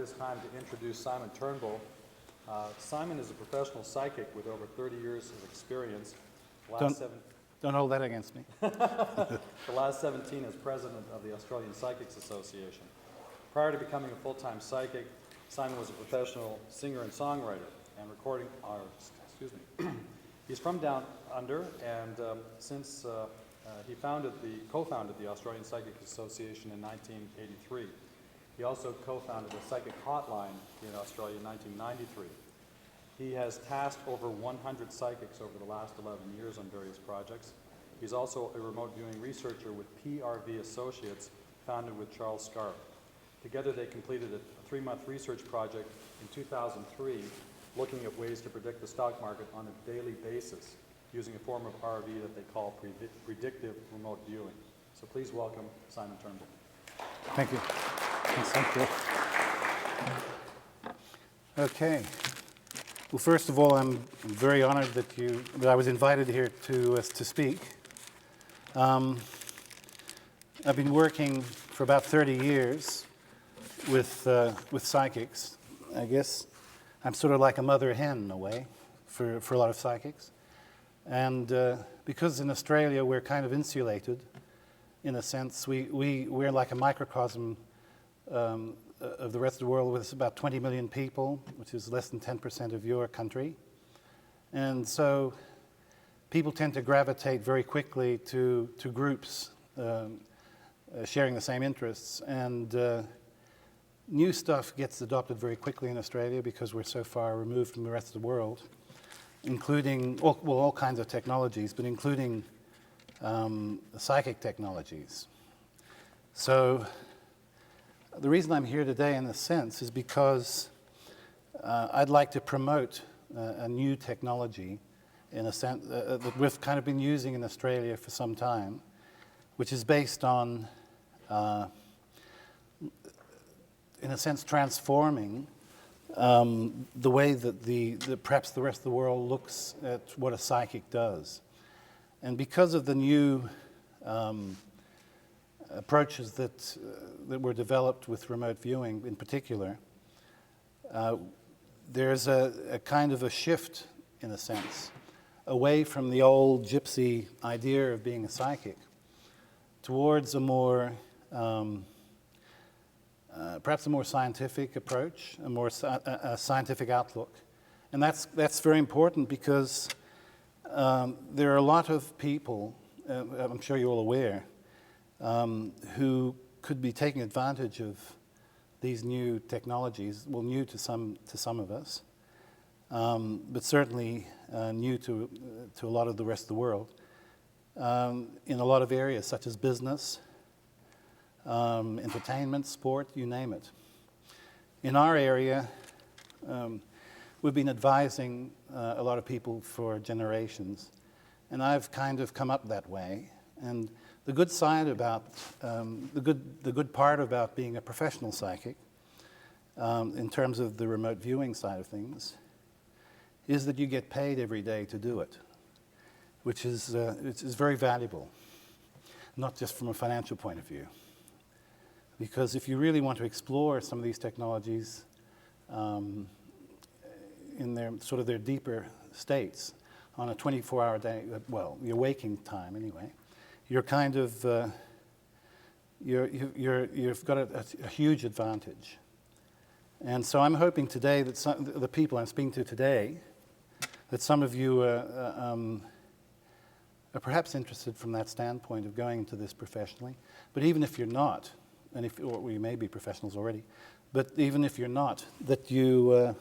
this time to introduce Simon Turnbull. Simon is a professional psychic with over 30 years of experience. Don't hold that against me. The last 17 as president of the Australian Psychics Association. Prior to becoming a full-time psychic, Simon was a professional singer and songwriter and recording artist. He's from down under, and since he co-founded the Australian Psychic Association in 1983. He also co-founded a psychic hotline in Australia in 1993. He has tasked over 100 psychics over the last 11 years on various projects. He's also a remote viewing researcher with PRV Associates, founded with Charles Scarf. Together they completed a 3-month research project in 2003, looking at ways to predict the stock market on a daily basis, using a form of RV that they call predictive remote viewing. So please welcome Simon Turnbull. Thank you. Thank you. Okay. Well, first of all, I'm very honored that I was invited here to speak. I've been working for about 30 years with psychics. I guess I'm sort of like a mother hen in a way for a lot of psychics. And because in Australia we're kind of insulated, in a sense, we're like a microcosm of the rest of the world, with about 20 million people, which is less than 10% of your country. And so people tend to gravitate very quickly to groups sharing the same interests. And new stuff gets adopted very quickly in Australia because we're so far removed from the rest of the world, including all kinds of technologies, but including psychic technologies. So the reason I'm here today, in a sense, is because I'd like to promote a new technology, in a sense, that we've kind of been using in Australia for some time, which is based on, in a sense, transforming the way that perhaps the rest of the world looks at what a psychic does. And because of the new approaches that were developed with remote viewing in particular, there's a kind of a shift, in a sense, away from the old gypsy idea of being a psychic towards a more, perhaps a more scientific approach, a more scientific outlook. And that's very important because there are a lot of people, I'm sure you're all aware, who could be taking advantage of these new technologies, well, new to some of us, but certainly new to a lot of the rest of the world, in a lot of areas such as business, entertainment, sport, you name it. In our area, we've been advising a lot of people for generations, and I've kind of come up that way. And the good side about, the good part about being a professional psychic, in terms of the remote viewing side of things, is that you get paid every day to do it, which is very valuable, not just from a financial point of view. Because if you really want to explore some of these technologies in their deeper states on a 24-hour day, well, your waking time anyway, you're kind of you've got a huge advantage. And so I'm hoping today that the people I'm speaking to today, that some of you are perhaps interested from that standpoint of going into this professionally. But even if you're not, or you may be professionals already, but even if you're not, that you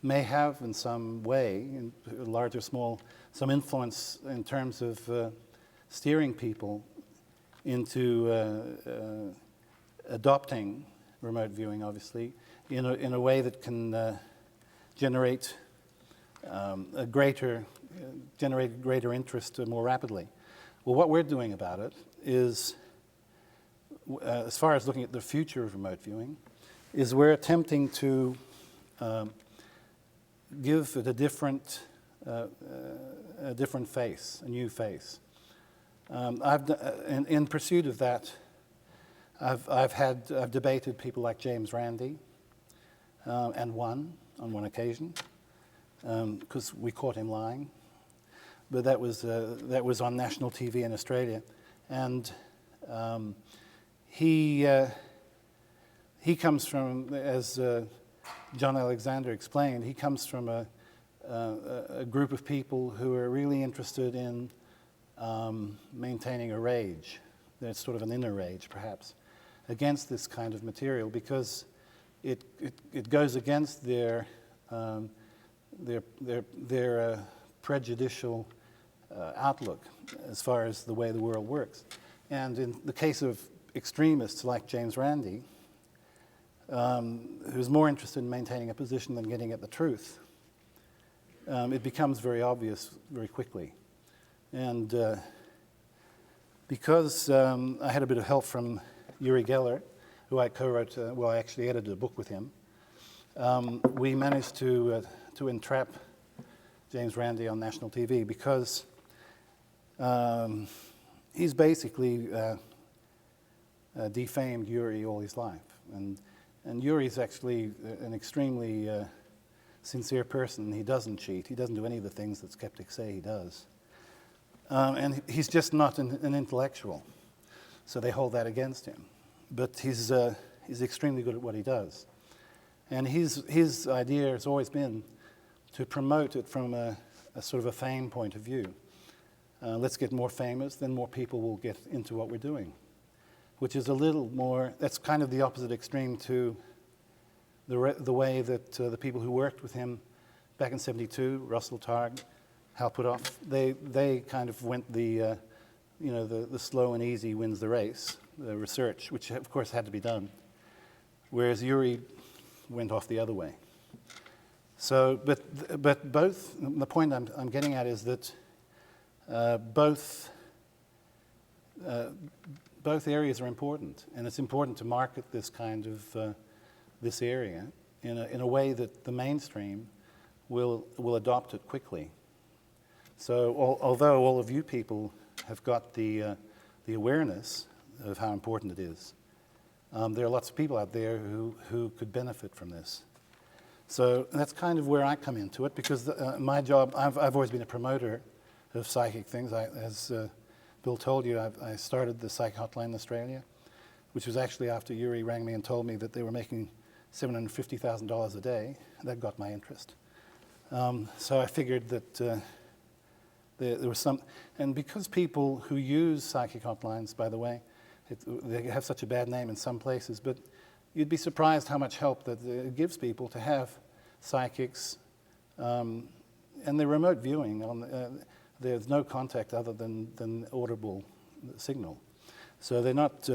may have in some way, in large or small, some influence in terms of steering people into adopting remote viewing, obviously, in a way that can generate greater interest more rapidly. Well, what we're doing about it is, as far as looking at the future of remote viewing, is we're attempting to give it a different face, a new face. In pursuit of that, I've debated people like James Randi, and won on one occasion because we caught him lying. But that was on national TV in Australia, and he comes from, as John Alexander explained, he comes from a group of people who are really interested in maintaining a rage. There's sort of an inner rage, perhaps, against this kind of material because it goes against their prejudicial outlook as far as the way the world works. And in the case of extremists like James Randi, who's more interested in maintaining a position than getting at the truth, it becomes very obvious very quickly. And because I had a bit of help from Uri Geller, who I co-wrote, I actually edited a book with him, we managed to entrap James Randi on national TV because he's basically defamed Uri all his life. And Yuri's actually an extremely sincere person. He doesn't cheat. He doesn't do any of the things that skeptics say he does. And he's just not an intellectual. So they hold that against him. But he's extremely good at what he does. And his idea has always been to promote it from a sort of a fame point of view. Let's get more famous, then more people will get into what we're doing. Which is a little more, that's kind of the opposite extreme to the way that the people who worked with him back in '72, Russell Targ, Hal Puthoff, they kind of went the slow and easy wins the race, the research, which of course had to be done. Whereas Uri went off the other way. So, but both, the point I'm getting at is that both areas are important, and it's important to market this kind of this area in a way that the mainstream will adopt it quickly. So, although all of you people have got the awareness of how important it is, there are lots of people out there who could benefit from this. So that's kind of where I come into it, because my job, I've always been a promoter of psychic things. As Bill told you, I started the Psych Hotline in Australia, which was actually after Uri rang me and told me that they were making $750,000 a day. That got my interest. So I figured that there was some, and because people who use psychic hotlines, by the way, they have such a bad name in some places, but you'd be surprised how much help that it gives people to have psychics, and the remote viewing on. There's no contact other than audible signal. So they're not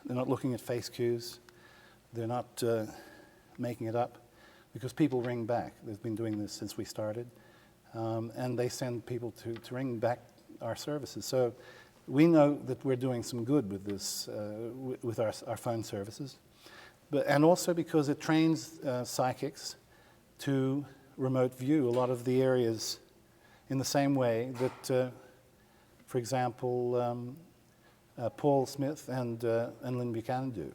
looking at face cues. They're not making it up, because people ring back. They've been doing this since we started, and they send people to ring back our services. So we know that we're doing some good with this, with our phone services, and also because it trains psychics to remote view a lot of the areas in the same way that, for example, Paul Smith and Lynn Buchanan do,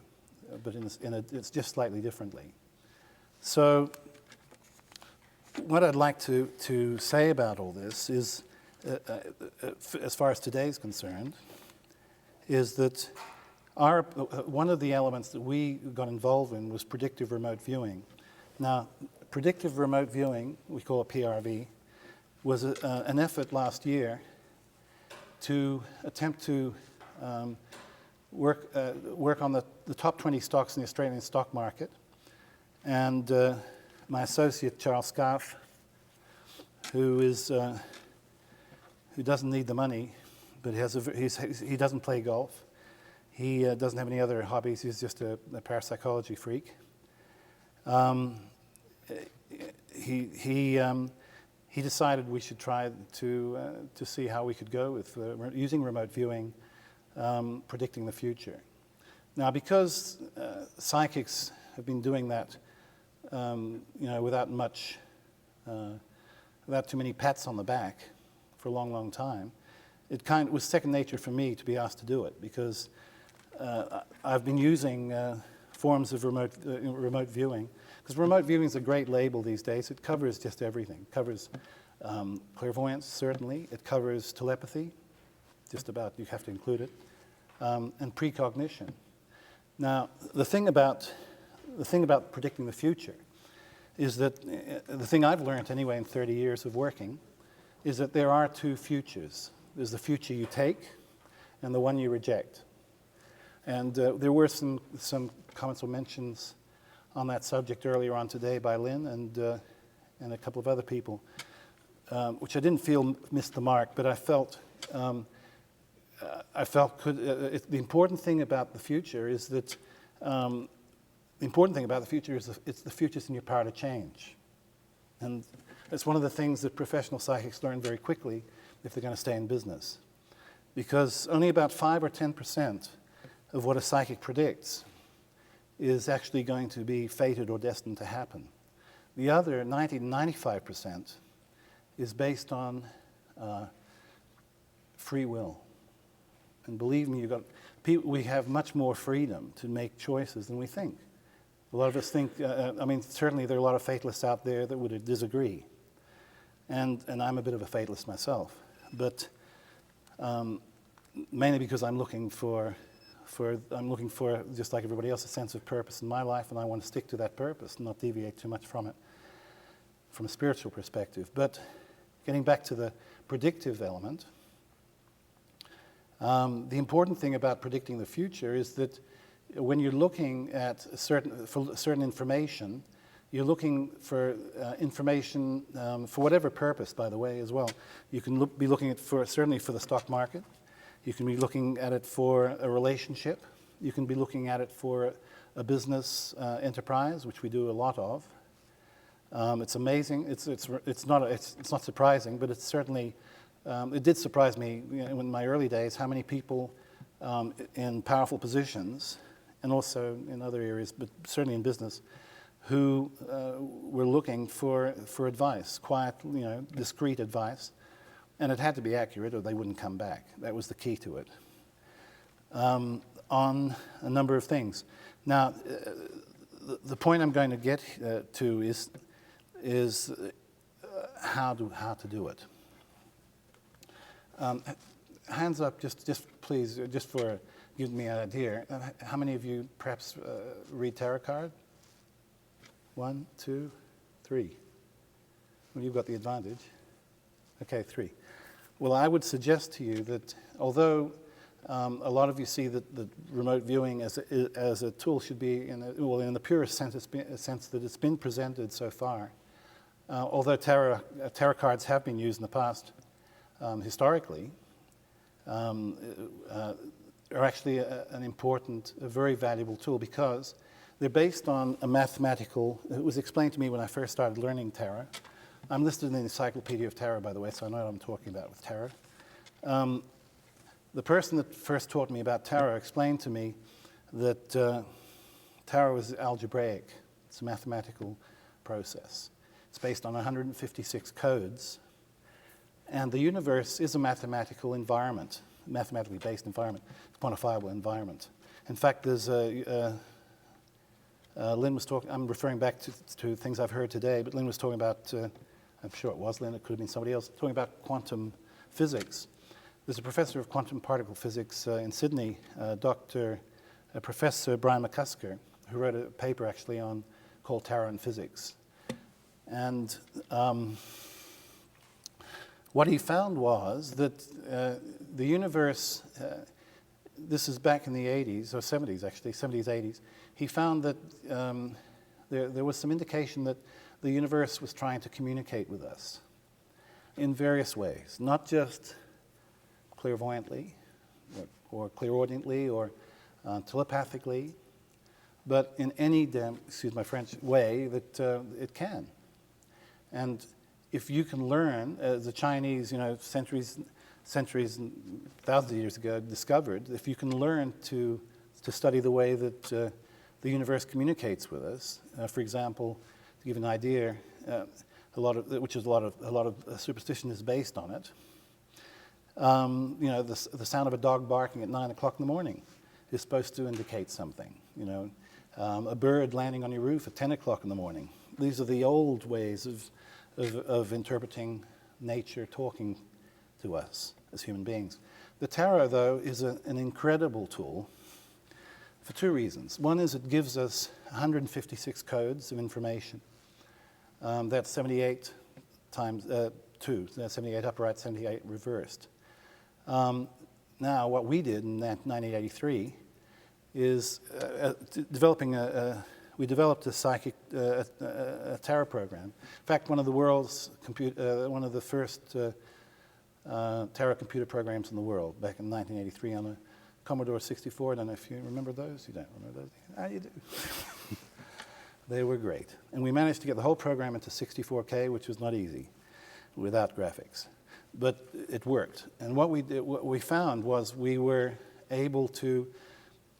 but it's just slightly differently. So what I'd like to say about all this is, as far as today's concerned, is that one of the elements that we got involved in was predictive remote viewing. Now, predictive remote viewing, we call it PRV, was an effort last year to attempt to work on the top 20 stocks in the Australian stock market. And my associate, Charles Scarf, who doesn't need the money, but he doesn't play golf. He doesn't have any other hobbies. He's just a parapsychology freak. He decided we should try to see how we could go with using remote viewing, predicting the future. Now, because psychics have been doing that, without too many pats on the back for a long, long time, it was second nature for me to be asked to do it, because I've been using forms of remote viewing. Because remote viewing is a great label these days. It covers just everything. It covers clairvoyance, certainly. It covers telepathy, just about, you have to include it, and precognition. Now, the thing about predicting the future is that, the thing I've learned anyway in 30 years of working, is that there are two futures. There's the future you take and the one you reject. And there were some comments or mentions on that subject earlier on today by Lynn and a couple of other people, which I didn't feel missed the mark, but I felt the important thing about the future is that it's the future's in your power to change. And it's one of the things that professional psychics learn very quickly if they're going to stay in business. Because only about 5 or 10% of what a psychic predicts is actually going to be fated or destined to happen. The other 90 to 95% is based on free will. And believe me, we have much more freedom to make choices than we think. A lot of us think, certainly there are a lot of fatalists out there that would disagree. And I'm a bit of a fatalist myself. But mainly because I'm looking for, just like everybody else, a sense of purpose in my life, and I want to stick to that purpose and not deviate too much from it, from a spiritual perspective. But getting back to the predictive element, the important thing about predicting the future is that when you're looking at certain information, you're looking for information for whatever purpose, by the way, as well. You can be looking at certainly for the stock market. You can be looking at it for a relationship. You can be looking at it for a business enterprise, which we do a lot of. It's amazing. It's not surprising, but it's certainly it did surprise me in my early days how many people in powerful positions, and also in other areas, but certainly in business, who were looking for advice, quiet, discreet advice, and it had to be accurate or they wouldn't come back. That was the key to it. On a number of things. Now, the point I'm going to get to is how to do it. Hands up, just please, just for giving me an idea. How many of you perhaps read tarot card? 1, 2, 3. Well, you've got the advantage. Okay, 3. Well, I would suggest to you that although a lot of you see that remote viewing as a tool should be, in the purest sense that it's been presented so far, although tarot cards have been used in the past historically, are actually an important, a very valuable tool because they're based on a mathematical, it was explained to me when I first started learning tarot. I'm listed in the Encyclopedia of Tarot, by the way, so I know what I'm talking about with tarot. The person that first taught me about tarot explained to me that tarot is algebraic. It's a mathematical process. It's based on 156 codes. And the universe is a mathematical environment, mathematically based environment, it's a quantifiable environment. In fact, there's Lynn was talking, I'm referring back to things I've heard today, but Lynn was talking about, I'm sure it was Lynn, it could have been somebody else, talking about quantum physics. There's a professor of quantum particle physics in Sydney, Professor Brian McCusker, who wrote a paper actually called Tarot and Physics. And what he found was that the universe, this is back in the 80s, or 70s actually, 70s, 80s, he found that there was some indication that the universe was trying to communicate with us in various ways, not just clairvoyantly or clairaudiently or telepathically, but in any excuse my French, way that it can. And if you can learn, as the Chinese, centuries and thousands of years ago discovered, if you can learn to study the way that the universe communicates with us, for example, to give an idea, a lot of superstition is based on it. The sound of a dog barking at 9 o'clock in the morning is supposed to indicate something. a bird landing on your roof at 10 o'clock in the morning. These are the old ways of interpreting nature talking to us as human beings. The tarot, though, is an incredible tool for two reasons. One is it gives us 156 codes of information. That's 78 times 2. That's 78 upright, 78 reversed. Now, what we did in 1983 is we developed a psychic a tarot program. In fact, one of the first tarot computer programs in the world back in 1983 on a Commodore 64. I don't know if you remember those. You don't remember those? Ah, you do. They were great. And we managed to get the whole program into 64K, which was not easy without graphics. But it worked. And what we found was we were able to,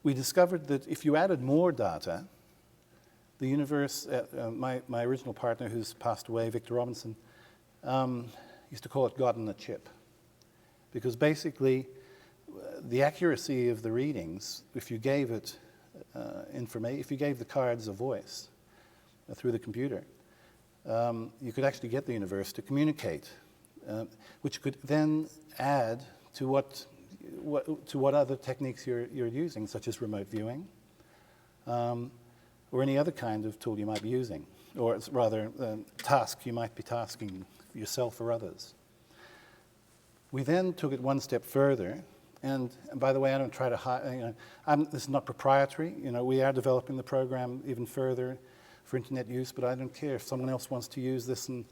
we discovered that if you added more data, the universe, my original partner who's passed away, Victor Robinson, used to call it God in a chip. Because basically, the accuracy of the readings, if you gave it if you gave the cards a voice through the computer, you could actually get the universe to communicate, which could then add to what other techniques you're using, such as remote viewing, or any other kind of tool you might be using, or rather, task you might be tasking yourself or others. We then took it one step further, and by the way, I don't try to hide. This is not proprietary. We are developing the program even further for internet use, but I don't care if someone else wants to use this and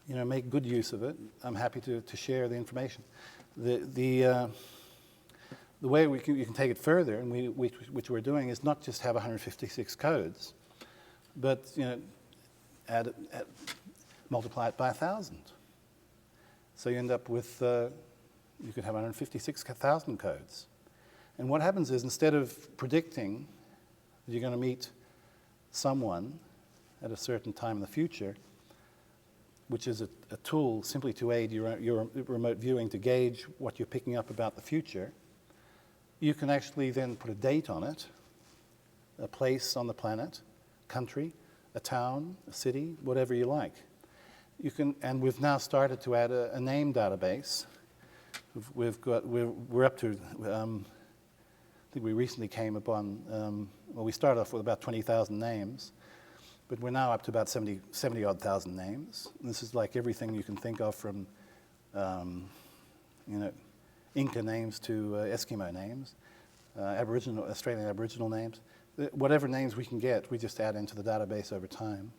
make good use of it. I'm happy to share the information. The way you can take it further, and which we're doing, is not just have 156 codes, but multiply it by 1,000. So you end up with you could have 156,000 codes. And what happens is, instead of predicting that you're going to meet someone at a certain time in the future, which is a tool simply to aid your remote viewing to gauge what you're picking up about the future, you can actually then put a date on it, a place on the planet, country, a town, a city, whatever you like. And we've now started to add a name database. We're up to, I think we recently came upon, we started off with about 20,000 names, but we're now up to about 70-odd thousand names. And this is like everything you can think of, from Inca names to Eskimo names, Australian Aboriginal names. Whatever names we can get, we just add into the database over time.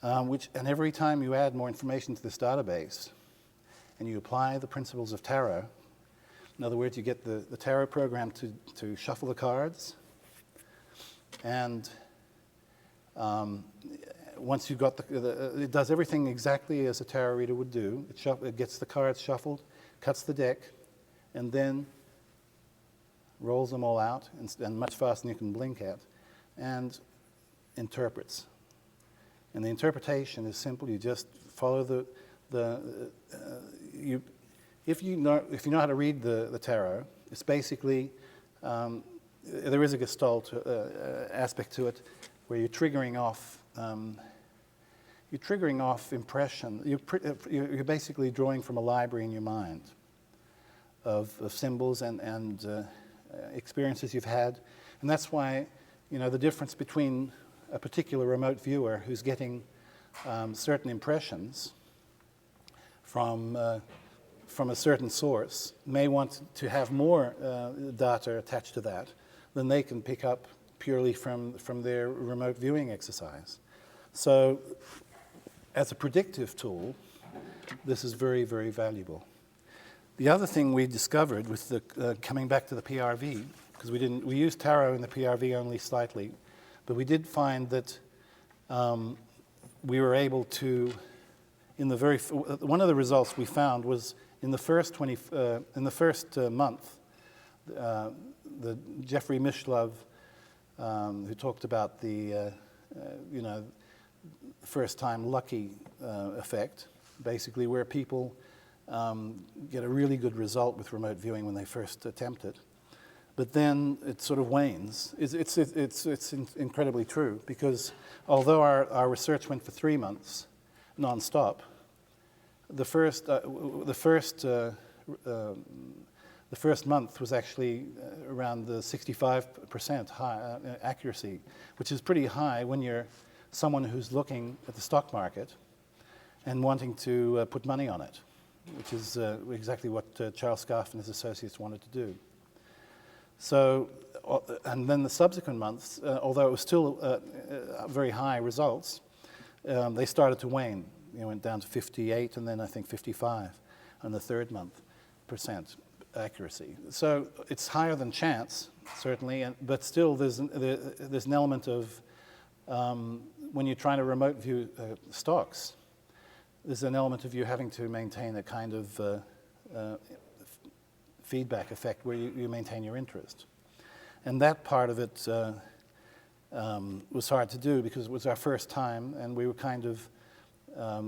And every time you add more information to this database, and you apply the principles of tarot, in other words, you get the tarot program to shuffle the cards, and once you've got it does everything exactly as a tarot reader would do. It gets the cards shuffled, cuts the deck, and then rolls them all out, and much faster than you can blink at, and interprets. And the interpretation is simple. You just follow if you know how to read the tarot, it's basically there is a Gestalt aspect to it, where you're triggering off impression. You're basically drawing from a library in your mind of symbols and experiences you've had, and that's why the difference between a particular remote viewer who's getting certain impressions from a certain source may want to have more data attached to that than they can pick up purely from their remote viewing exercise. So as a predictive tool, this is very, very valuable. The other thing we discovered with coming back to the PRV, because we used tarot in the PRV only slightly, but we did find that we were able to, one of the results we found was in the first month, the Jeffrey Mishlove, who talked about the first-time lucky effect, basically where people get a really good result with remote viewing when they first attempt it. but then it sort of wanes. It's incredibly true, because although our research went for 3 months, non-stop, the first month was actually around the 65% high accuracy, which is pretty high when you're someone who's looking at the stock market and wanting to put money on it, which is exactly what Charles Scarfe and his associates wanted to do. So, and then the subsequent months, although it was still very high results, they started to wane. It went down to 58, and then I think 55 on the third month % accuracy. So it's higher than chance, certainly, but still there's an element of, when you're trying to remote view stocks, there's an element of you having to maintain a kind of feedback effect where you maintain your interest. And that part of it was hard to do because it was our first time, and we were kind of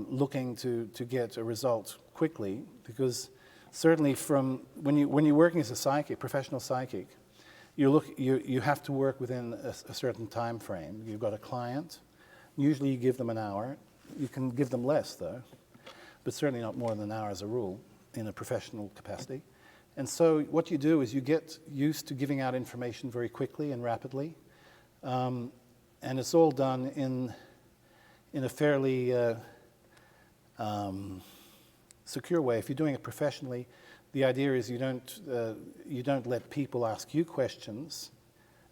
looking to get a result quickly, because certainly from when you're working as a psychic, professional psychic, you have to work within a certain time frame. You've got a client. Usually you give them an hour. You can give them less, though, but certainly not more than an hour as a rule in a professional capacity. And so what you do is you get used to giving out information very quickly and rapidly, and it's all done in a fairly secure way. If you're doing it professionally, the idea is you don't let people ask you questions.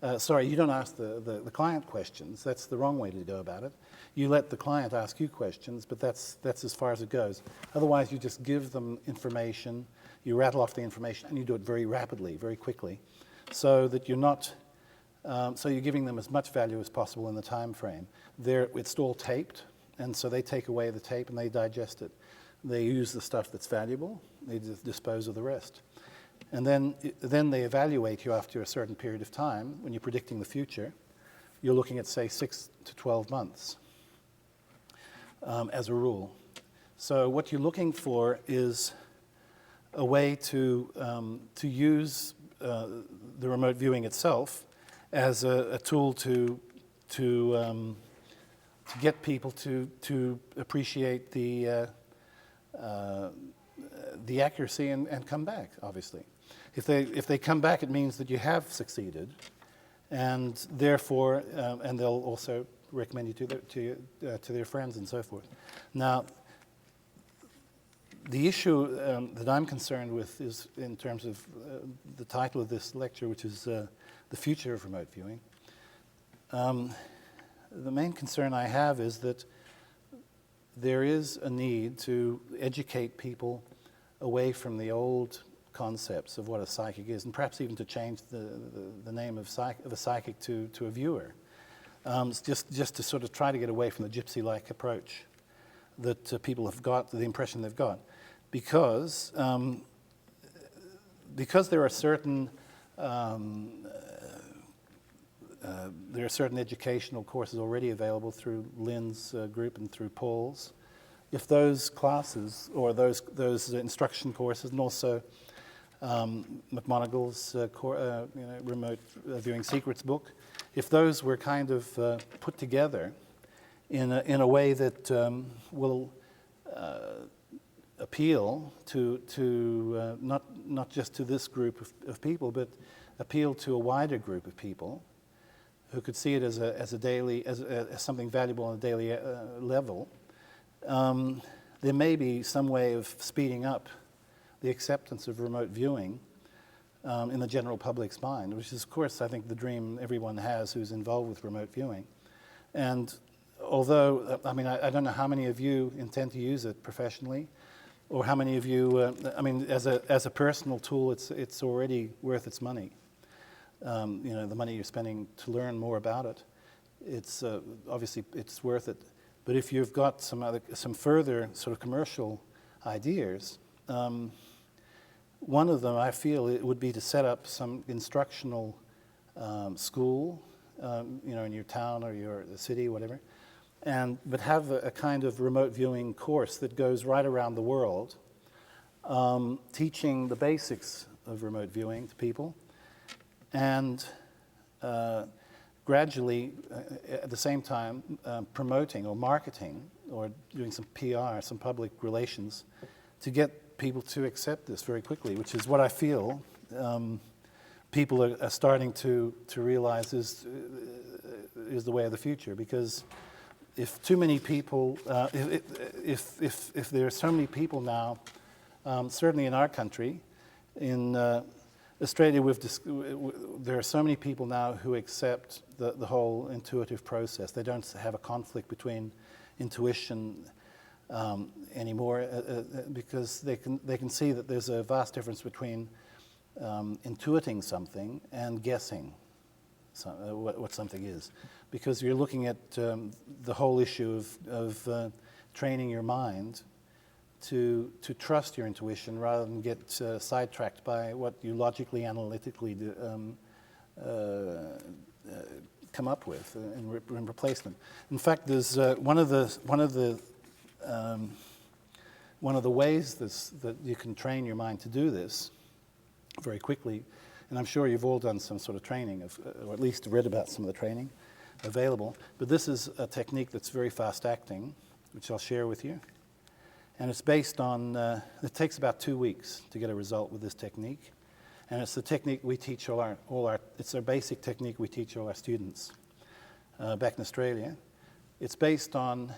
You don't ask the client questions. That's the wrong way to go about it. You let the client ask you questions, but that's as far as it goes. Otherwise, you just give them information, you rattle off the information, and you do it very rapidly, very quickly, so that you're not, so you're giving them as much value as possible in the time frame. It's all taped, and so they take away the tape and they digest it. They use the stuff that's valuable, they dispose of the rest. And then they evaluate you after a certain period of time. When you're predicting the future, you're looking at, say, 6 to 12 months as a rule. So what you're looking for is a way to use the remote viewing itself as a tool to get people to appreciate the accuracy and come back, obviously. If they come back, it means that you have succeeded, and therefore, and they'll also recommend you to their friends and so forth. Now, the issue that I'm concerned with is in terms of the title of this lecture, which is the future of remote viewing. The main concern I have is that there is a need to educate people away from the old concepts of what a psychic is, and perhaps even to change the name of a psychic to a viewer, just to sort of try to get away from the gypsy-like approach that people have got, the impression they've got, because there are certain educational courses already available through Lynn's group and through Paul's. If those classes or those instruction courses, and also McMonagle's remote viewing secrets book, if those were kind of put together in a way that will appeal to not just to this group of people, but appeal to a wider group of people who could see it as something valuable on a daily level, there may be some way of speeding up the acceptance of remote viewing in the general public's mind, which is, of course, I think the dream everyone has who's involved with remote viewing. And although, I mean, I don't know how many of you intend to use it professionally, or how many of you, I mean, as a personal tool, it's already worth its money. The money you're spending to learn more about it, it's obviously it's worth it. But if you've got some further sort of commercial ideas, one of them I feel it would be to set up some instructional school, in your town or your city, whatever, but have a kind of remote viewing course that goes right around the world, teaching the basics of remote viewing to people, and gradually, at the same time, promoting or marketing or doing some PR, some public relations, to get people to accept this very quickly, which is what I feel people are starting to realize is the way of the future. Because if too many people, if there are so many people now, certainly in our country, in Australia, there are so many people now who accept the whole intuitive process. They don't have a conflict between intuition anymore because they can see that there's a vast difference between intuiting something and guessing what something is. Because you're looking at the whole issue of training your mind to trust your intuition rather than get sidetracked by what you logically, analytically come up with and replace them. In fact, there's one of the ways that you can train your mind to do this very quickly, and I'm sure you've all done some sort of training, or at least read about some of the training available, but this is a technique that's very fast acting, which I'll share with you. And it's based on, it takes about 2 weeks to get a result with this technique. And it's the technique we teach it's a basic technique we teach all our students back in Australia. It's based on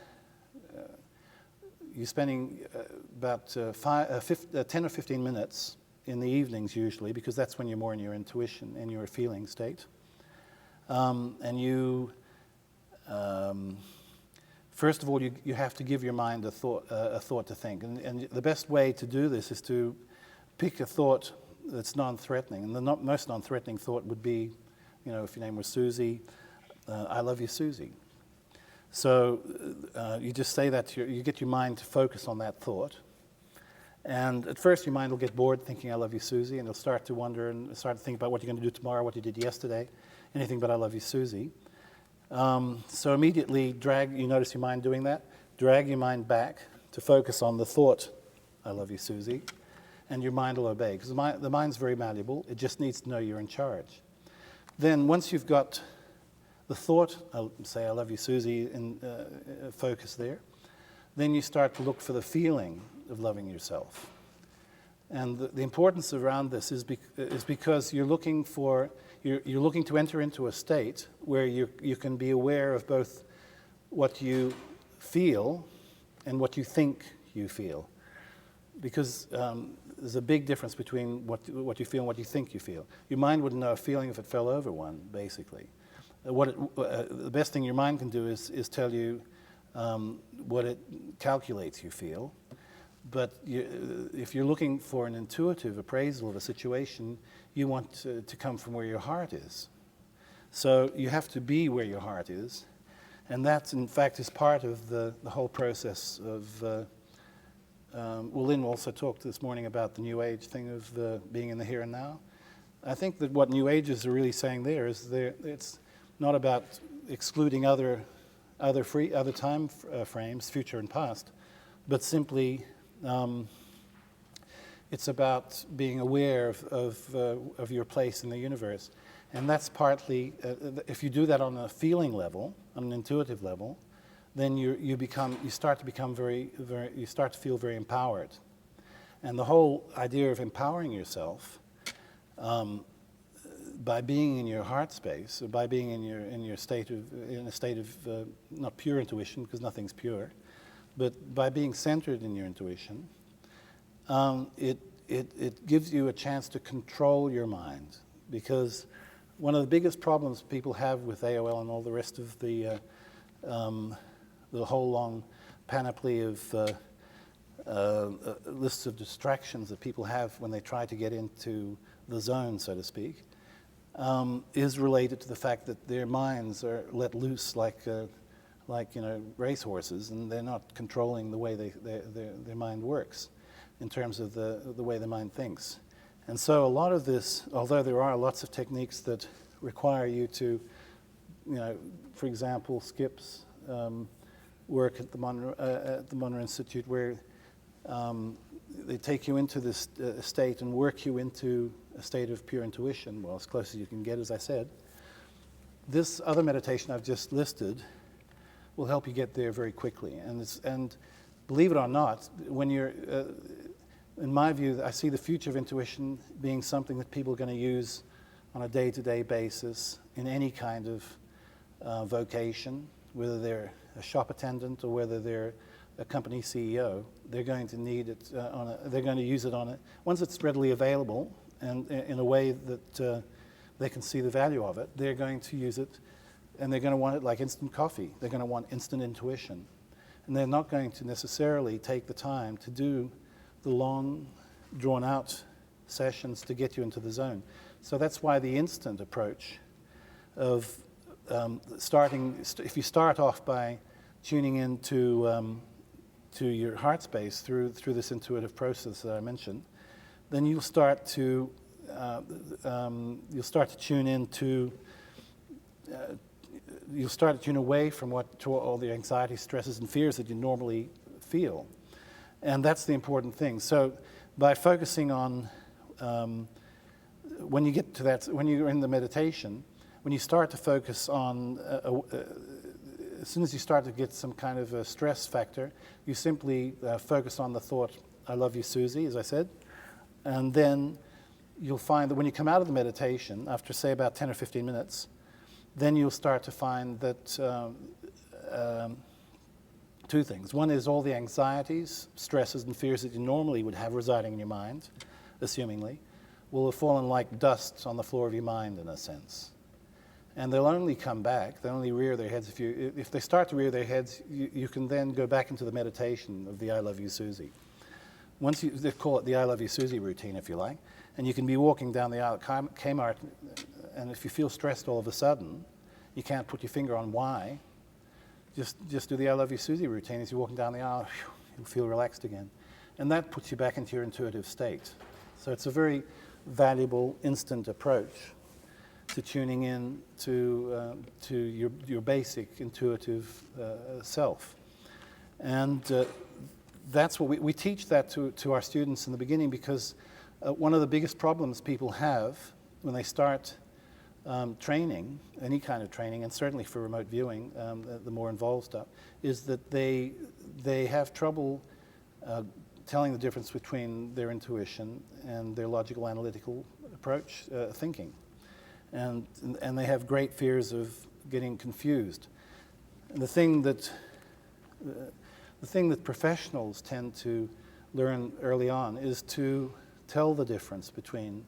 you spending about 10 or 15 minutes in the evenings usually, because that's when you're more in your intuition and your feeling state. And you, first of all, you have to give your mind a thought to think. And the best way to do this is to pick a thought that's non-threatening. And the most non-threatening thought would be, if your name was Susie, I love you, Susie. So you just say that, you get your mind to focus on that thought. And at first your mind will get bored thinking I love you, Susie, and it'll start to wonder and start to think about what you're going to do tomorrow, what you did yesterday, anything but I love you, Susie. So immediately you notice your mind doing that, drag your mind back to focus on the thought, I love you, Susie, and your mind will obey. Because the mind's very malleable, it just needs to know you're in charge. Then once you've got the thought, say I love you, Susie, in focus there, then you start to look for the feeling of loving yourself. And the importance around this is because you're looking to enter into a state where you can be aware of both what you feel and what you think you feel. Because there's a big difference between what you feel and what you think you feel. Your mind wouldn't know a feeling if it fell over one, basically. The best thing your mind can do is tell you what it calculates you feel. But if you're looking for an intuitive appraisal of a situation, you want to come from where your heart is. So you have to be where your heart is. And that, in fact, is part of the whole process of... Lynn also talked this morning about the New Age thing of being in the here and now. I think that what New Agers are really saying there is it's not about excluding other time frames, future and past, but simply it's about being aware of your place in the universe. And that's partly, if you do that on a feeling level, on an intuitive level, then you start to feel very empowered. And the whole idea of empowering yourself by being in your heart space, or by being in a state of not pure intuition, because nothing's pure, but by being centered in your intuition, it gives you a chance to control your mind. Because one of the biggest problems people have with AOL and all the rest of the whole long panoply of lists of distractions that people have when they try to get into the zone, so to speak, is related to the fact that their minds are let loose like racehorses, and they're not controlling the way their mind works in terms of the way the mind thinks. And so a lot of this, although there are lots of techniques that require you to, for example, Skip's work at the Monroe Institute, where they take you into this state and work you into a state of pure intuition, well, as close as you can get, as I said, this other meditation I've just listed will help you get there very quickly. And believe it or not, when you're, in my view, I see the future of intuition being something that people are going to use on a day-to-day basis in any kind of vocation, whether they're a shop attendant or whether they're a company CEO. They're going to need it they're going to use it on it once it's readily available and in a way that they can see the value of it. They're going to use it, and they're going to want it like instant coffee. They're going to want instant intuition, and they're not going to necessarily take the time to do the long, drawn-out sessions to get you into the zone. So that's why the instant approach of if you start off by tuning into to your heart space through this intuitive process that I mentioned, then you'll start to tune into you'll start to tune away from all the anxiety, stresses, and fears that you normally feel, and that's the important thing. So by focusing on when you get to that, when you're in the meditation, when you start to focus on as soon as you start to get some kind of a stress factor, you simply focus on the thought, "I love you, Susie," as I said. And then you'll find that when you come out of the meditation, after, say, about 10 or 15 minutes, then you'll start to find that two things. One is all the anxieties, stresses, and fears that you normally would have residing in your mind, assumingly, will have fallen like dust on the floor of your mind, in a sense. And they'll only come back, they'll only rear their heads. If they start to rear their heads, you can then go back into the meditation of the "I love you, Susie." They call it the "I love you, Susie" routine, if you like. And you can be walking down the aisle at Kmart, and if you feel stressed all of a sudden, you can't put your finger on why, just do the "I love you, Susie" routine. As you're walking down the aisle, you'll feel relaxed again. And that puts you back into your intuitive state. So it's a very valuable, instant approach to tuning in to your basic intuitive self. And that's what we teach that to our students in the beginning, because one of the biggest problems people have when they start training, any kind of training, and certainly for remote viewing, the more involved stuff, is that they have trouble telling the difference between their intuition and their logical analytical approach thinking. And they have great fears of getting confused. And the thing that professionals tend to learn early on is to tell the difference between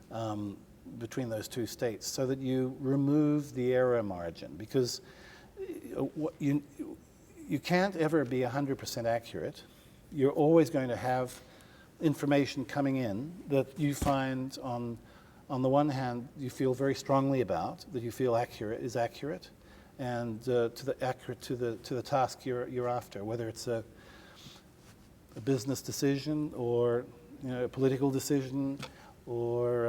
those two states, so that you remove the error margin, because you can't ever be 100% accurate. You're always going to have information coming in that you find on the one hand, you feel very strongly about, that you feel is accurate, and to the task you're after, whether it's a business decision or a political decision or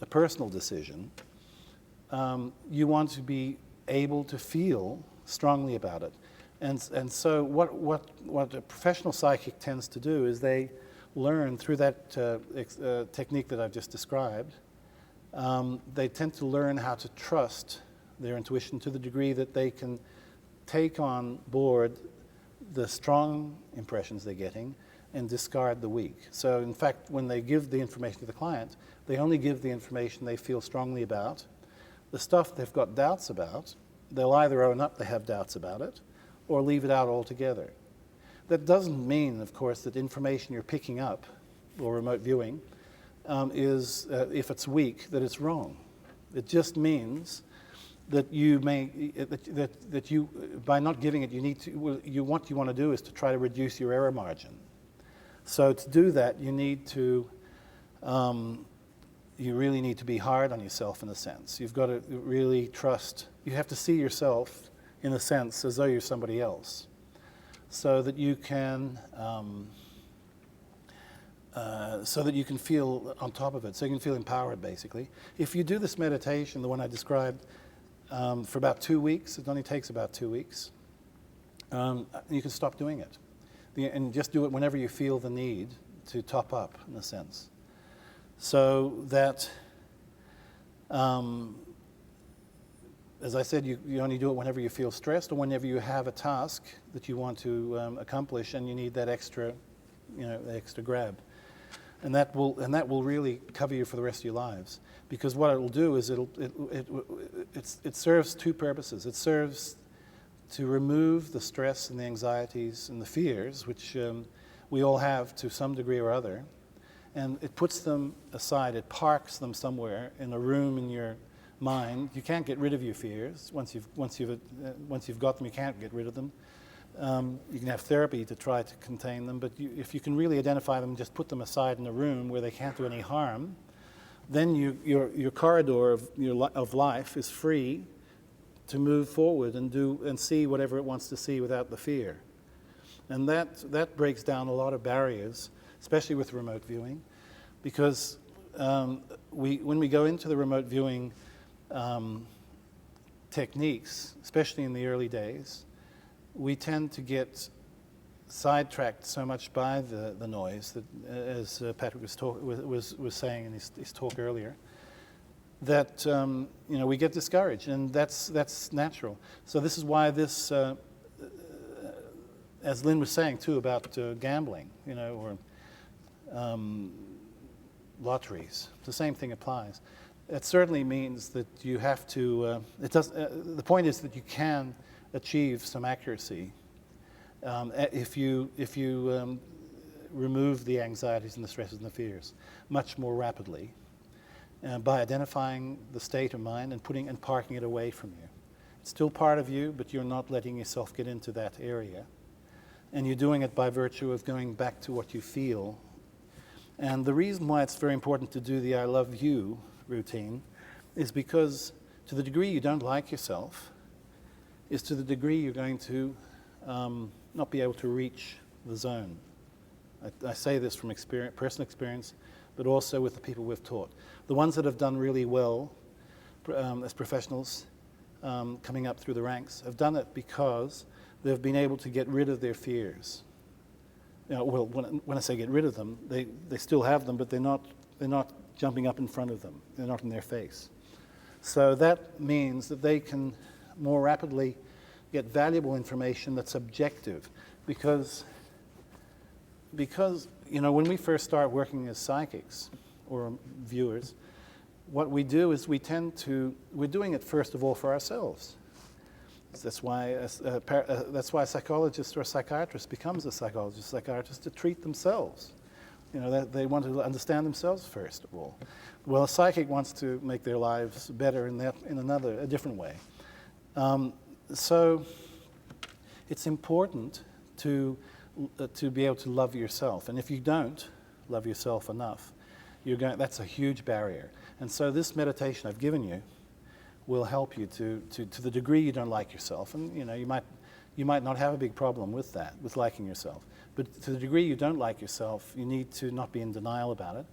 a personal decision. You want to be able to feel strongly about it, and so what a professional psychic tends to do is they learn through that technique that I've just described. They tend to learn how to trust their intuition to the degree that they can take on board the strong impressions they're getting and discard the weak. So in fact, when they give the information to the client, they only give the information they feel strongly about. The stuff they've got doubts about, they'll either own up they have doubts about it or leave it out altogether. That doesn't mean, of course, that information you're picking up or remote viewing is, if it's weak, that it's wrong. It just means that you by not giving it, what you want to do is to try to reduce your error margin. So to do that, you really need to be hard on yourself in a sense. You've got to really trust. You have to see yourself in a sense as though you're somebody else, so that you can feel on top of it, so you can feel empowered, basically. If you do this meditation, the one I described, for about 2 weeks, it only takes about 2 weeks, you can stop doing it. And just do it whenever you feel the need to top up, in a sense. so that, as I said, you only do it whenever you feel stressed or whenever you have a task that you want to accomplish and you need that extra, extra grab. And that will really cover you for the rest of your lives. Because what it will do is it serves two purposes. It serves to remove the stress and the anxieties and the fears, which we all have to some degree or other, and it puts them aside. It parks them somewhere in a room in your mind. You can't get rid of your fears. Once you've got them, you can't get rid of them. You can have therapy to try to contain them, but if you can really identify them, just put them aside in a room where they can't do any harm, then your corridor of life is free to move forward and see whatever it wants to see without the fear. And that breaks down a lot of barriers, especially with remote viewing, because when we go into the remote viewing techniques, especially in the early days, we tend to get sidetracked so much by the noise that, as Patrick was saying in his talk earlier, that we get discouraged, and that's natural. So this is why this, as Lynn was saying too about gambling, or lotteries, the same thing applies. It certainly means that you have to. The point is that you can achieve some accuracy if you remove the anxieties and the stresses and the fears much more rapidly by identifying the state of mind and parking it away from you. It's still part of you, but you're not letting yourself get into that area. And you're doing it by virtue of going back to what you feel. And the reason why it's very important to do the I love you routine is because to the degree you don't like yourself is to the degree you're going to not be able to reach the zone. I say this from personal experience, but also with the people we've taught. The ones that have done really well as professionals coming up through the ranks have done it because they've been able to get rid of their fears. Well, when I say get rid of them, they still have them, but they're not jumping up in front of them. They're not in their face. So that means that they can more rapidly get valuable information that's objective, because when we first start working as psychics or viewers, what we do is we're doing it first of all for ourselves. That's why a psychologist or a psychiatrist becomes a psychiatrist to treat themselves. They want to understand themselves first of all. Well, a psychic wants to make their lives better in a different way. So it's important to be able to love yourself, and if you don't love yourself enough, that's a huge barrier. And so this meditation I've given you will help you to the degree you don't like yourself, and you might not have a big problem with that, with liking yourself. But to the degree you don't like yourself, you need to not be in denial about it.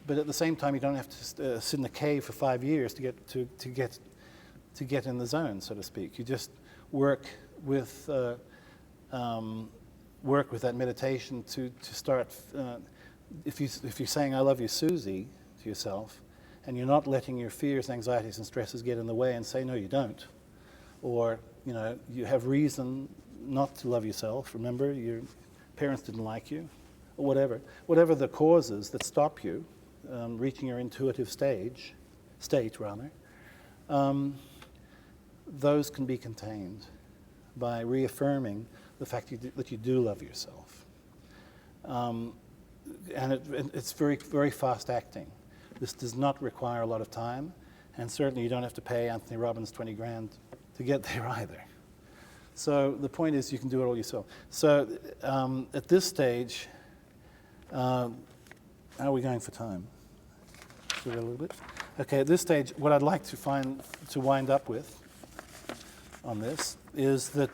But at the same time, you don't have to sit in a cave for 5 years to get in the zone, so to speak. You just work with that meditation to start. If you're saying "I love you, Susie" to yourself, and you're not letting your fears, anxieties, and stresses get in the way, and say no, you don't, or you have reason not to love yourself. Remember, your parents didn't like you, or whatever the causes that stop you reaching your intuitive state, those can be contained by reaffirming the fact that you do love yourself. And it's very, very fast acting. This does not require a lot of time, and certainly you don't have to pay Anthony Robbins 20 grand to get there either. So the point is you can do it all yourself. So at this stage, how are we going for time? A little bit. Okay, at this stage, what I'd like to wind up with on this is that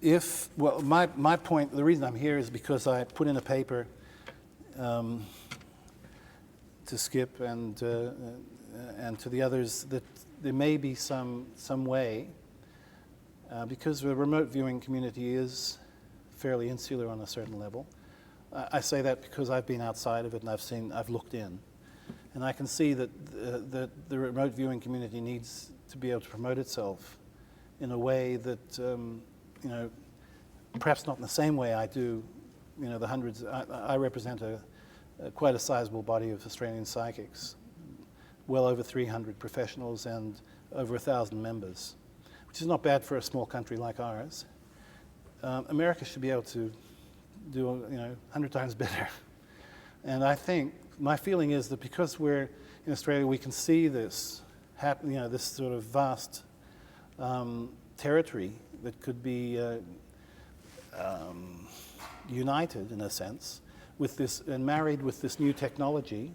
my point, the reason I'm here is because I put in a paper to Skip and to the others that there may be some way, because the remote viewing community is fairly insular on a certain level, I say that because I've been outside of it and I've looked in. And I can see that the remote viewing community needs to be able to promote itself in a way that, perhaps not in the same way I do, the hundreds. I represent quite a sizable body of Australian psychics, well over 300 professionals and over 1,000 members, which is not bad for a small country like ours. America should be able to do 100 times better. And I think my feeling is that because we're in Australia, we can see this happen, this sort of vast territory that could be united in a sense with this and married with this new technology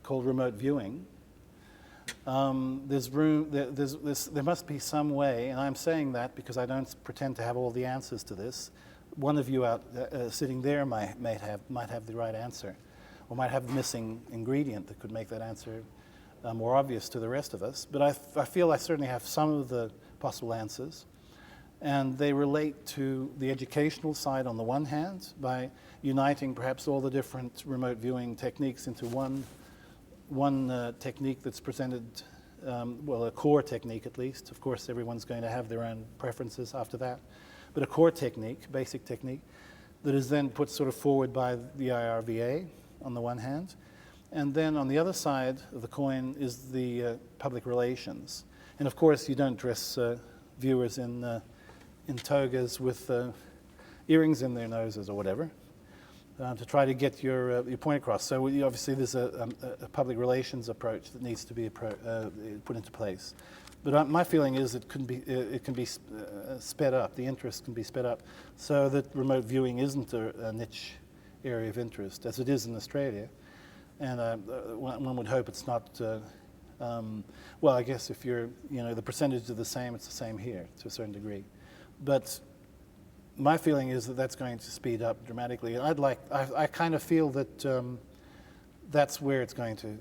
called remote viewing. There's room. There must be some way, and I'm saying that because I don't pretend to have all the answers to this. One of you out sitting there might have the right answer, or might have the missing ingredient that could make that answer more obvious to the rest of us. But I feel I certainly have some of the possible answers, and they relate to the educational side on the one hand by uniting perhaps all the different remote viewing techniques into one technique that's presented, a core technique at least. Of course, everyone's going to have their own preferences after that. But a core technique, basic technique, that is then put sort of forward by the IRVA on the one hand. And then on the other side of the coin is the public relations. And of course, you don't dress viewers in togas with earrings in their noses or whatever. To try to get your point across. So obviously there's a public relations approach that needs to be put into place. But my feeling is it can be sped up. The interest can be sped up so that remote viewing isn't a niche area of interest as it is in Australia. And one would hope it's not. Well, I guess if you're, the percentage is the same, it's the same here to a certain degree. But my feeling is that that's going to speed up dramatically. And I kind of feel that that's where it's going to,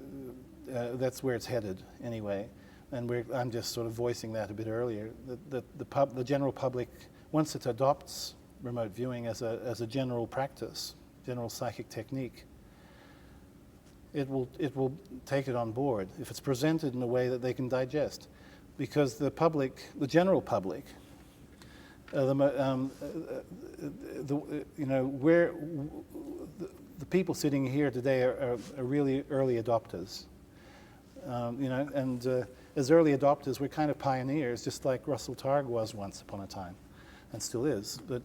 that's where it's headed anyway. And I'm just sort of voicing that a bit earlier. The general public, once it adopts remote viewing as a general practice, general psychic technique, it will take it on board if it's presented in a way that they can digest, because the general public. The people sitting here today are really early adopters, and as early adopters, we're kind of pioneers, just like Russell Targ was once upon a time, and still is. But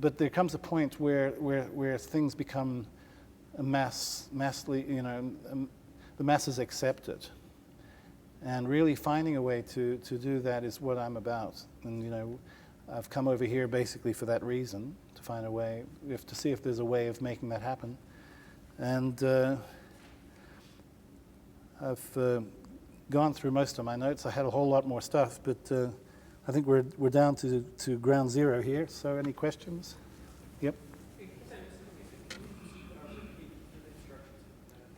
but there comes a point where things become massively, the masses accept it. And really finding a way to do that is what I'm about. And, I've come over here basically for that reason, to find a way, to see if there's a way of making that happen. And I've gone through most of my notes. I had a whole lot more stuff, but I think we're down to ground zero here. So any questions? Yep.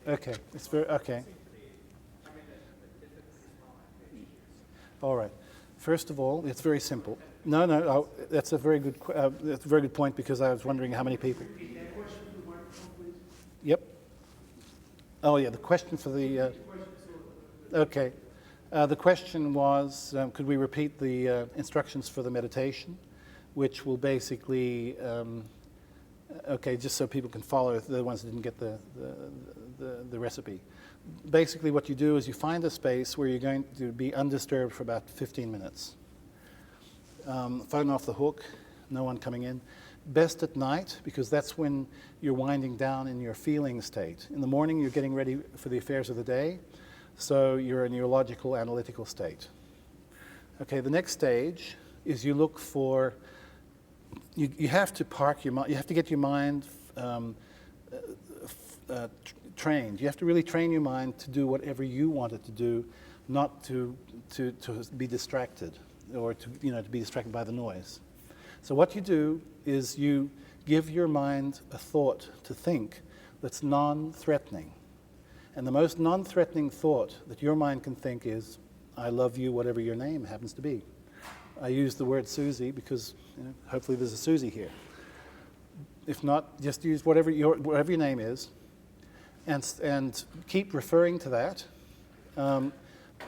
Okay. It's very, okay. All right. First of all, it's very simple. No, that's a very good point, because I was wondering how many people. Yep. Oh yeah, the question for the. Okay. The question was, could we repeat the instructions for the meditation, which will basically, okay, just so people can follow, the ones that didn't get the recipe. Basically what you do is you find a space where you're going to be undisturbed for about 15 minutes. Phone off the hook, no one coming in. Best at night, because that's when you're winding down in your feeling state. In the morning, you're getting ready for the affairs of the day, so you're in your logical, analytical state. Okay, the next stage is you look for, you have to park your mind, you have to get your mind trained. You have to really train your mind to do whatever you want it to do, not to be distracted, or to be distracted by the noise. So what you do is you give your mind a thought to think that's non-threatening. And the most non-threatening thought that your mind can think is, I love you, whatever your name happens to be. I use the word Susie because hopefully there's a Susie here. If not, just use whatever your name is, and keep referring to that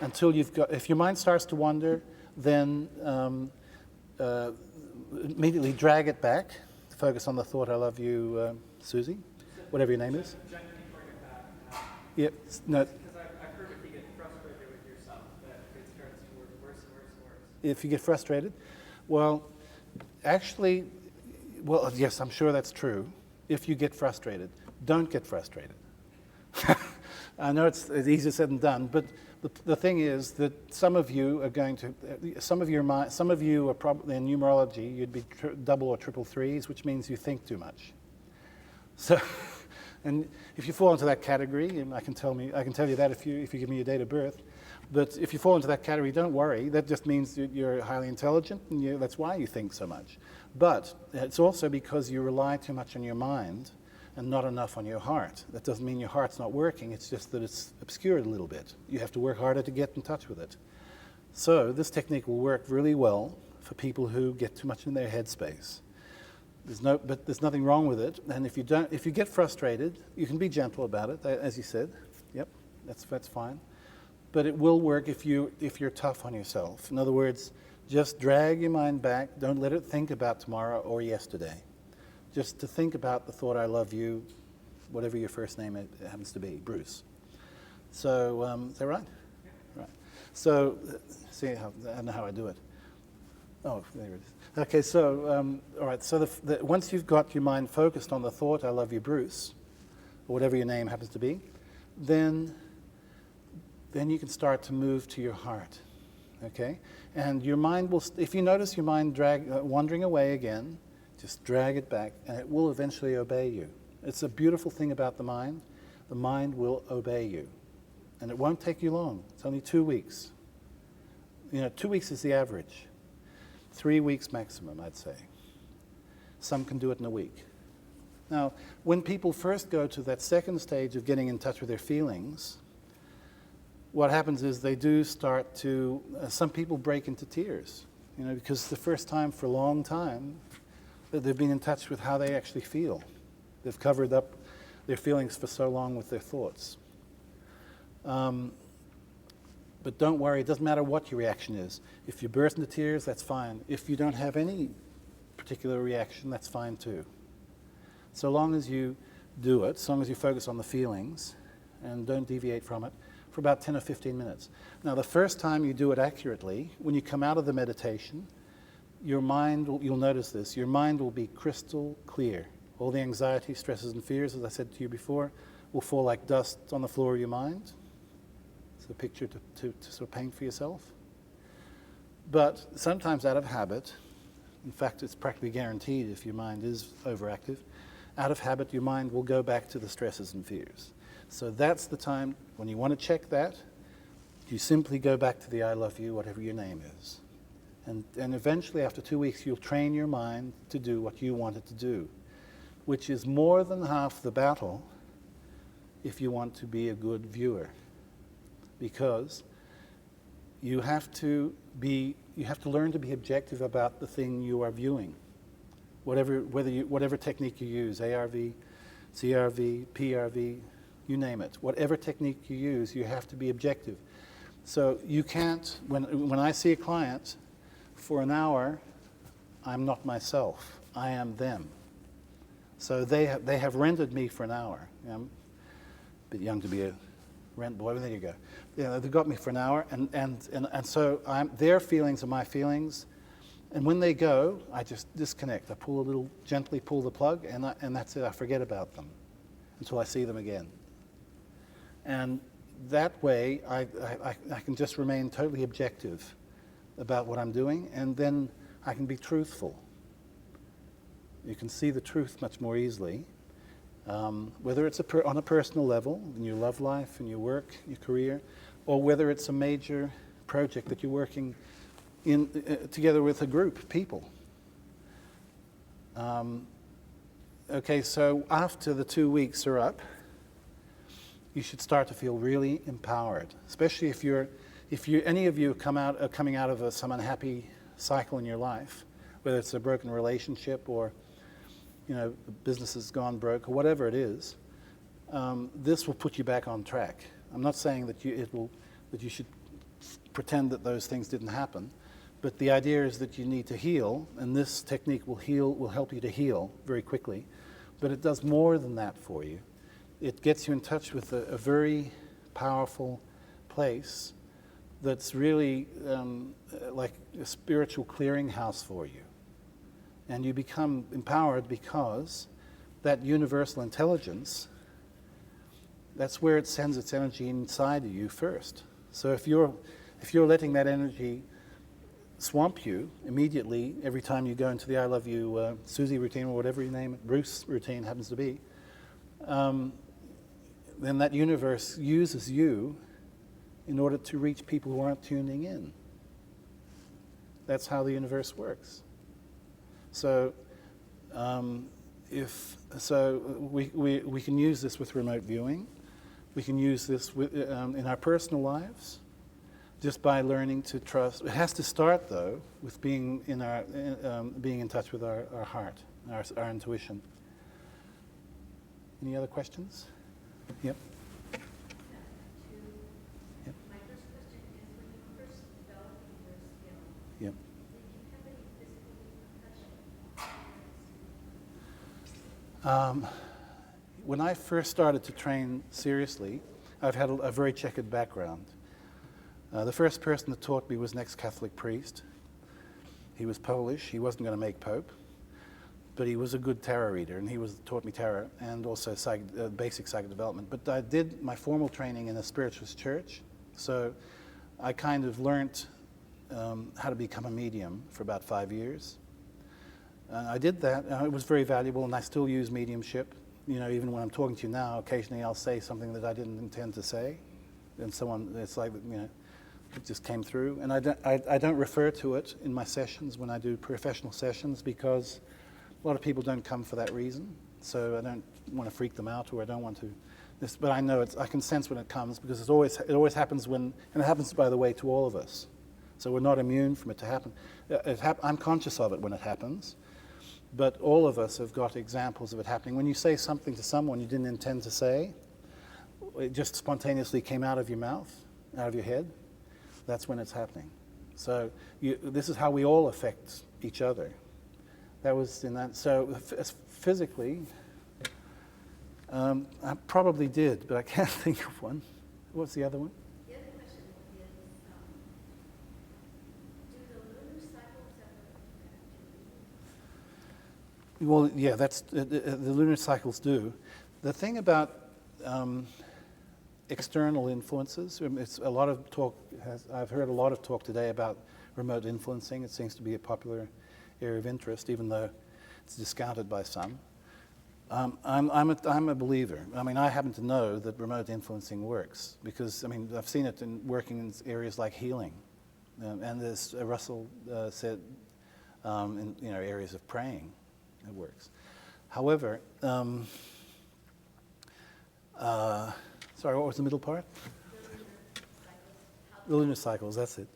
until you've got. If your mind starts to wander, then immediately drag it back. Focus on the thought, "I love you, Susie," whatever your name is. Gently bring it back. Yep. No. Because I've heard if you get frustrated with yourself, that it starts to work worse and worse and worse. If you get frustrated, well, actually, well, yes, I'm sure that's true. If you get frustrated, don't get frustrated. I know it's easier said than done, but the thing is that some of you are going to, some of you are probably in numerology, you'd be double or triple threes, which means you think too much. So, and if you fall into that category, and I can tell you that if you give me your date of birth, but if you fall into that category, don't worry. That just means that you're highly intelligent, and that's why you think so much. But it's also because you rely too much on your mind and not enough on your heart. That doesn't mean your heart's not working, it's just that it's obscured a little bit. You have to work harder to get in touch with it. So this technique will work really well for people who get too much in their headspace. But there's nothing wrong with it. And if you get frustrated, you can be gentle about it, as you said. Yep, that's fine. But it will work if you're tough on yourself. In other words, just drag your mind back. Don't let it think about tomorrow or yesterday. Just to think about the thought, "I love you," whatever your first name happens to be, Bruce. So, is that right? Yeah. Right. So, see how I don't know how I do it. Oh, there it is. Okay, so, all right, so once you've got your mind focused on the thought, "I love you, Bruce," or whatever your name happens to be, then you can start to move to your heart, okay? And your mind will, if you notice your mind wandering away again, just drag it back, and it will eventually obey you. It's a beautiful thing about the mind. The mind will obey you, and it won't take you long. It's only 2 weeks. 2 weeks is the average. 3 weeks maximum, I'd say. Some can do it in a week. Now, when people first go to that second stage of getting in touch with their feelings, what happens is they do start to, some people break into tears, because the first time for a long time that they've been in touch with how they actually feel. They've covered up their feelings for so long with their thoughts. But don't worry, it doesn't matter what your reaction is. If you burst into tears, that's fine. If you don't have any particular reaction, that's fine too. So long as you do it, so long as you focus on the feelings and don't deviate from it, for about 10 or 15 minutes. Now, the first time you do it accurately, when you come out of the meditation, your mind, you'll notice this, your mind will be crystal clear. All the anxiety, stresses, and fears, as I said to you before, will fall like dust on the floor of your mind. It's a picture to sort of paint for yourself. But sometimes out of habit, in fact, it's practically guaranteed if your mind is overactive, out of habit, your mind will go back to the stresses and fears. So that's the time when you want to check that, you simply go back to the "I love you," whatever your name is. And eventually, after 2 weeks, you'll train your mind to do what you want it to do, which is more than half the battle if you want to be a good viewer. Because you have to learn to be objective about the thing you are viewing. Whatever technique you use, ARV, CRV, PRV, you name it. Whatever technique you use, you have to be objective. So you can't, when I see a client, for an hour, I'm not myself. I am them. So they have rented me for an hour. I'm a bit young to be a rent boy, but there you go. They got me for an hour, and so their feelings are my feelings. And when they go, I just disconnect. I gently pull the plug, and that's it. I forget about them until I see them again. And that way, I can just remain totally objective about what I'm doing, and then I can be truthful. You can see the truth much more easily, whether it's on a personal level, in your love life, in your work, your career, or whether it's a major project that you're working in together with a group of people. Okay, so after the 2 weeks are up, you should start to feel really empowered, especially if any of you are coming out of some unhappy cycle in your life, whether it's a broken relationship or the business has gone broke or whatever it is, this will put you back on track. I'm not saying that you should pretend that those things didn't happen, but the idea is that you need to heal, and this technique will help you to heal very quickly. But it does more than that for you. It gets you in touch with a very powerful place that's really like a spiritual clearinghouse for you. And you become empowered because that universal intelligence, that's where it sends its energy inside of you first. So if you're letting that energy swamp you immediately every time you go into the I love you Susie routine or whatever you name it, Bruce routine happens to be, then that universe uses you in order to reach people who aren't tuning in. That's how the universe works. So we can use this with remote viewing. We can use this in our personal lives, just by learning to trust. It has to start, though, with being in touch with our heart, our intuition. Any other questions? Yep. Yep. My first question is, when you first developed your skill, Yep. did you have any physical concussion? When I first started to train seriously, I've had a very checkered background. The first person that taught me was an ex-Catholic priest. He was Polish. He wasn't going to make Pope, but he was a good tarot reader, and he taught me tarot and also basic psychic development. But I did my formal training in a spiritualist church, so I kind of learnt how to become a medium for about 5 years. I did that. It was very valuable, and I still use mediumship. Even when I'm talking to you now, occasionally I'll say something that I didn't intend to say, and it's like, it just came through. And I don't refer to it in my sessions when I do professional sessions, because a lot of people don't come for that reason. So I don't want to freak them out, or I don't want to. But I know I can sense when it comes, because it always happens and it happens, by the way, to all of us. So we're not immune from it to happen. I'm conscious of it when it happens, but all of us have got examples of it happening. When you say something to someone you didn't intend to say, it just spontaneously came out of your mouth, out of your head, that's when it's happening. So this is how we all affect each other. That was in that. So physically, I probably did, but I can't think of one. What's the other one? The other question is, do the lunar cycles ever Well, yeah, the lunar cycles do. The thing about external influences, it's a lot of talk. I've heard a lot of talk today about remote influencing. It seems to be a popular area of interest, even though it's discounted by some. I'm a believer. I happen to know that remote influencing works because I've seen it working in areas like healing, and as Russell said, in areas of praying, it works. However, sorry, what was the middle part? The lunar cycles, that's it.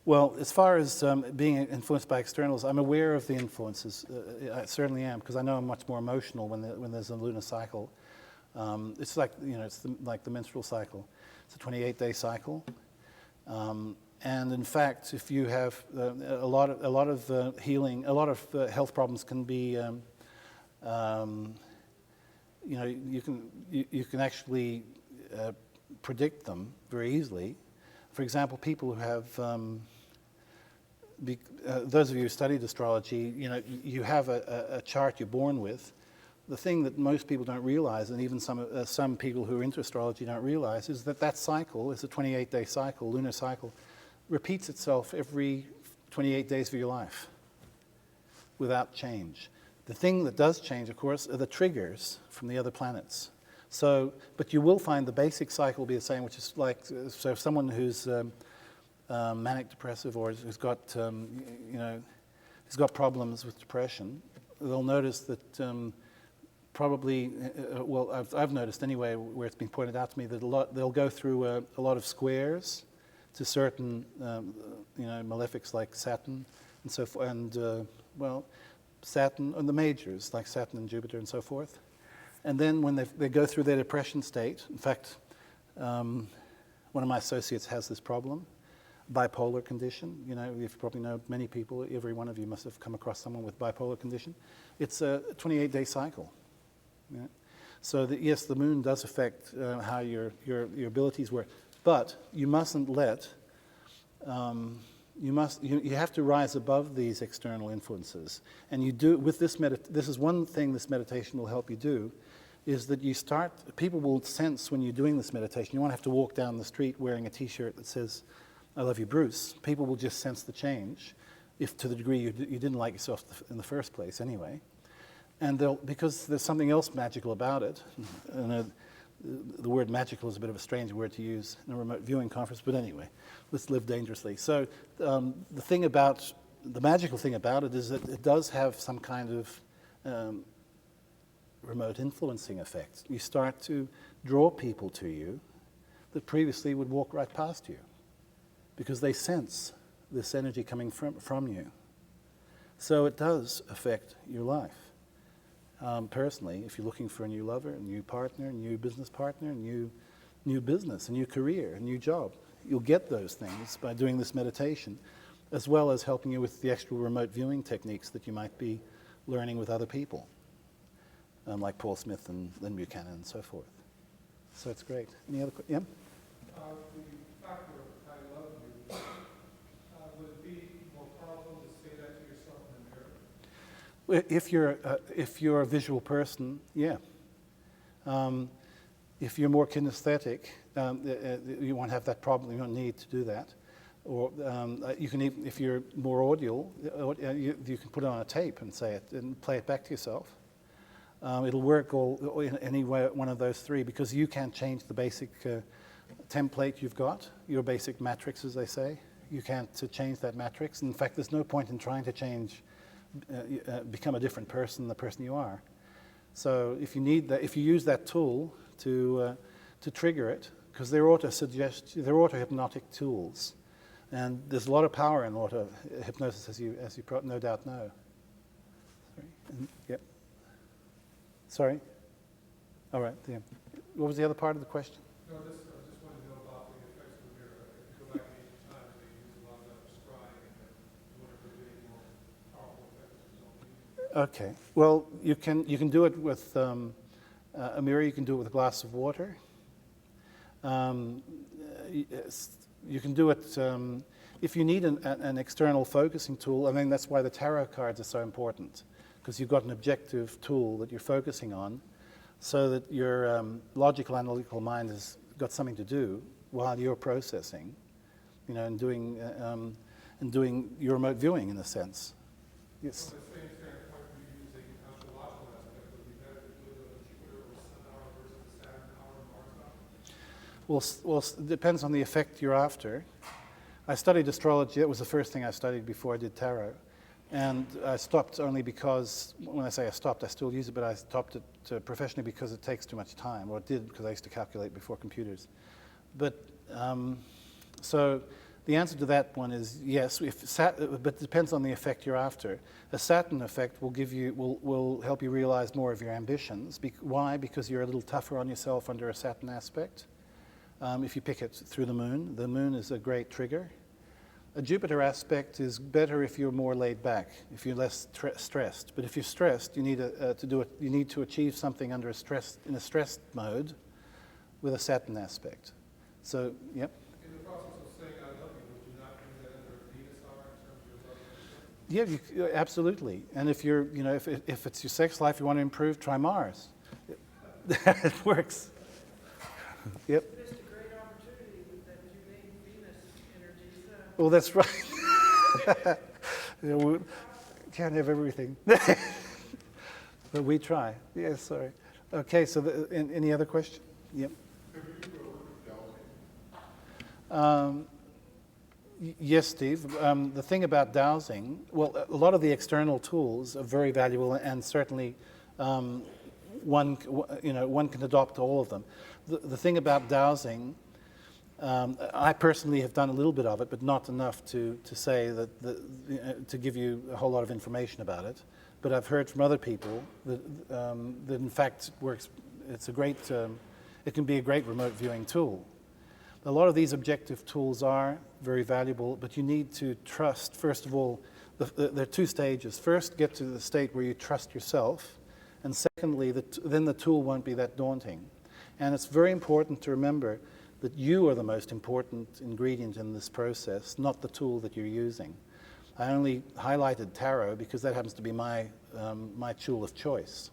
Well, as far as being influenced by externals, I'm aware of the influences. I certainly am, because I know I'm much more emotional when there's a lunar cycle. It's like like the menstrual cycle. It's a 28-day cycle, and in fact, if you have a lot of healing, a lot of health problems can be, you can actually predict them very easily. For example, people who have, those of you who studied astrology, you have a chart you're born with. The thing that most people don't realize, and even some people who are into astrology don't realize, is that cycle is a 28-day cycle, lunar cycle, repeats itself every 28 days of your life without change. The thing that does change, of course, are the triggers from the other planets. So, but you will find the basic cycle will be the same, which is like, so if someone who's manic depressive or who's got, who's got problems with depression, they'll notice that probably, well, I've noticed anyway, where it's been pointed out to me, that they'll go through a lot of squares to certain, malefics like Saturn and so forth, and well, Saturn, and the majors, like Saturn and Jupiter and so forth. And then when they go through their depression state, in fact, one of my associates has this problem, bipolar condition. You know, you probably know many people, every one of you must have come across someone with bipolar condition. It's a 28-day cycle. Yeah. So yes, the moon does affect how your abilities work, but you mustn't let, you have to rise above these external influences. And you do, with this is one thing this meditation will help you do, is that you start, people will sense when you're doing this meditation, you won't have to walk down the street wearing a t-shirt that says, I love you, Bruce. People will just sense the change, if to the degree you didn't like yourself in the first place anyway. And because there's something else magical about it, and the word magical is a bit of a strange word to use in a remote viewing conference, but anyway, let's live dangerously. So the magical thing about it is that it does have some kind of remote influencing effect. You start to draw people to you that previously would walk right past you because they sense this energy coming from you. So it does affect your life. Personally, if you're looking for a new lover, a new partner, a new business partner, a new business, a new career, a new job, you'll get those things by doing this meditation, as well as helping you with the extra remote viewing techniques that you might be learning with other people, like Paul Smith and Lynn Buchanan and so forth. So it's great. Any other questions? Yeah? The factor of I love you, would it be more powerful to say that to yourself in the mirror? If you're a visual person, yeah. If you're more kinesthetic, you won't have that problem. You don't need to do that. Or you can even, if you're more audial, you can put it on a tape and say it and play it back to yourself. It'll work in any way, one of those three, because you can't change the basic template you've got, your basic matrix, as they say. You can't change that matrix. In fact, there's no point in trying to change, become a different person than the person you are. So if you need that, if you use that tool to trigger it, because they're auto-hypnotic tools, and there's a lot of power in auto-hypnosis, as you no doubt know. Sorry. Yep. Sorry. All right. Yeah. What was the other part of the question? No, I just wanted to know about the effects of the mirror. If you go back in ancient times, they used a lot of that for scrying, and you want to create more powerful effects as a result. Okay. Well, you can do it with a mirror. You can do it with a glass of water. You can do it if you need an external focusing tool. I mean, that's why the tarot cards are so important, because you've got an objective tool that you're focusing on, so that your logical, analytical mind has got something to do while you're processing, you know, and doing your remote viewing in a sense. Yes. From the same standpoint, we use a astrological aspect. Would it be better to do it on a Jupiter or Sun hour versus a Saturn hour or Mars hour? Well, it depends on the effect you're after. I studied astrology. That was the first thing I studied before I did tarot. And I stopped only because, when I say I stopped, I still use it, but I stopped it professionally because it takes too much time, or it did because I used to calculate before computers. But so the answer to that one is yes, but it depends on the effect you're after. A Saturn effect will help you realize more of your ambitions. Why? Because you're a little tougher on yourself under a Saturn aspect. If you pick it through the moon is a great trigger. A Jupiter aspect is better if you're more laid back, if you're less stressed. But if you're stressed, you need to do it. You need to achieve something in a stressed mode, with a Saturn aspect. So, yep. In the process of saying I love you, would you not bring that under a Venus hour in terms of your love? Yeah, absolutely. And if you're, you know, if it's your sex life you want to improve, try Mars. It works. Yep. Missed a great opportunity with that you named Venus energies. Well, that's right. You know, we can't have everything. But we try. Yes, sorry. Okay, so any other question? Yep. Yes, Steve. The thing about dowsing, well, a lot of the external tools are very valuable, and certainly one can adopt all of them. The thing about dowsing, I personally have done a little bit of it, but not enough to say that to give you a whole lot of information about it. but I've heard from other people that, that in fact works. It's a great. It can be a great remote viewing tool. A lot of these objective tools are very valuable, but you need to trust. First of all, there are two stages. First, get to the state where you trust yourself, and secondly, then the tool won't be that daunting. And it's very important to remember that you are the most important ingredient in this process, not the tool that you're using. I only highlighted tarot because that happens to be my tool of choice.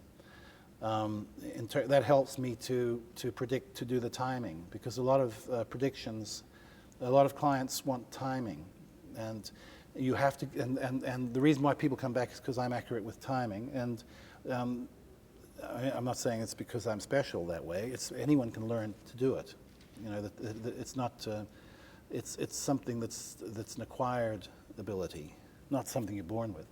That helps me to predict, to do the timing, because a lot of predictions, a lot of clients want timing, and you have to. And the reason why people come back is because I'm accurate with timing. And I'm not saying it's because I'm special that way. It's anyone can learn to do it. You know, it's not. It's something that's an acquired ability, not something you're born with.